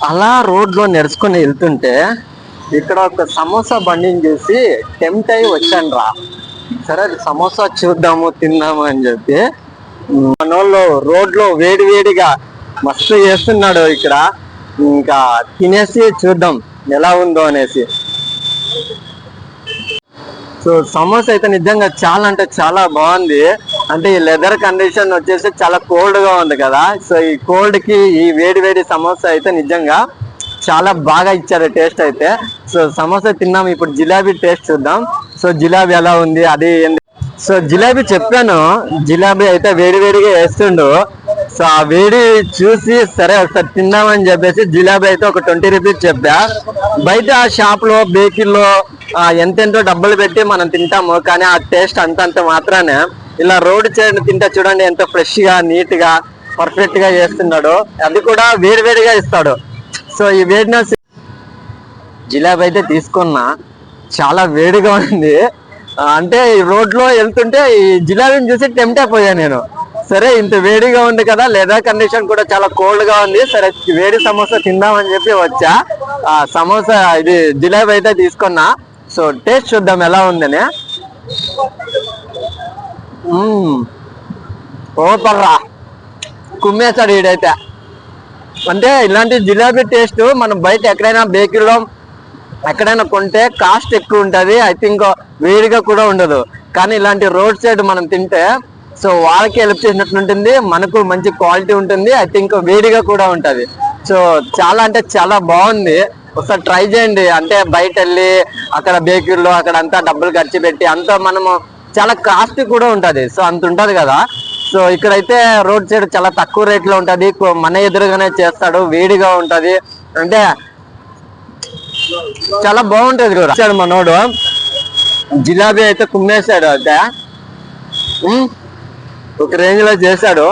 అలా రోడ్ లో నడుచుకొని వెళ్తుంటే ఇక్కడ ఒక సమోసా బండిని చూసి టెంప్ట్ అయి వచ్చాను రా. సరే అది సమోసా చూద్దాము తిందాము అని చెప్పి మనోళ్ళు రోడ్ లో వేడి వేడిగా మస్తు చేస్తున్నాడు ఇక్కడ. ఇంకా తినేసి చూద్దాం ఎలా ఉందో అనేసి. సో సమోసా అయితే నిజంగా చాలా అంటే చాలా బాగుంది. అంటే ఈ లెదర్ కండిషన్ వచ్చేసి చాలా కోల్డ్ గా ఉంది కదా. సో ఈ కోల్డ్ కి ఈ వేడి వేడి సమోసా అయితే నిజంగా చాలా బాగా ఇచ్చారు టేస్ట్ అయితే. సో సమోసా తిన్నాం, ఇప్పుడు జిలాబీ టేస్ట్ చూద్దాం. సో జిలాబీ ఎలా ఉంది అది ఏంది. సో జిలాబీ చెప్పాను, జిలాబీ అయితే వేడి వేడిగా వేస్తుండు. సో ఆ వేడి చూసి సరే ఒకసారి తిందామని చెప్పేసి జిలాబీ అయితే ఒక 20 రూపీస్ చెప్పా. బయట షాప్ లో బేకరీలో ఎంతెంతో డబ్బులు పెట్టి మనం తింటాము, కానీ ఆ టేస్ట్ అంతంత మాత్రానే ఇలా రోడ్ సైడ్ తింటే చూడండి ఎంత ఫ్రెష్ గా నీట్ గా పర్ఫెక్ట్ గా చేస్తున్నాడు. అది కూడా వేడి వేడిగా ఇస్తాడు. సో ఈ వేడినెస్ జిలాబీ అయితే తీసుకున్నా, చాలా వేడిగా ఉంది. అంటే ఈ రోడ్ లో వెళ్తుంటే ఈ జిలాబీని చూసి టెంప్ట్ అయిపోయా నేను. సరే ఇంత వేడిగా ఉంది కదా, లెదర్ కండిషన్ కూడా చాలా కోల్డ్ గా ఉంది, సరే వేడి సమోసా తిందామని చెప్పి వచ్చా. ఆ సమోసా ఇది జిలాబీ అయితే తీసుకున్నా. సో టేస్ట్ చూద్దాం ఎలా ఉందని. సూపర్ రా, కుమ్మేస్తాడు వీడైతే. అంటే ఇలాంటి జిలాబీ టేస్ట్ మనం బయట ఎక్కడైనా బేకరీలో ఎక్కడైనా కొంటే కాస్ట్ ఎక్కువ ఉంటుంది, ఐ థింక్ వేడిగా కూడా ఉండదు. కానీ ఇలాంటి రోడ్ సైడ్ మనం తింటే సో వాళ్ళకి హెల్ప్ చేసినట్టు ఉంటుంది, మనకు మంచి క్వాలిటీ ఉంటుంది, ఐ థింక్ వేడిగా కూడా ఉంటుంది. సో చాలా అంటే చాలా బాగుంది, ఒకసారి ట్రై చేయండి. అంటే బయట వెళ్ళి అక్కడ బేకరీలో అక్కడ అంతా డబ్బులు ఖర్చు పెట్టి అంతా మనము చాలా కాస్ట్ కూడా ఉంటుంది. సో అంత ఉంటుంది కదా. సో ఇక్కడైతే రోడ్ సైడ్ చాలా తక్కువ రేట్లో ఉంటుంది, మన ఎదురుగానే చేస్తాడు, వేడిగా ఉంటుంది, అంటే చాలా బాగుంటది కూడా. మనోడు జిలాబీ అయితే కుమ్మేశాడు, అయితే ఒక రేంజ్ లో చేశాడు.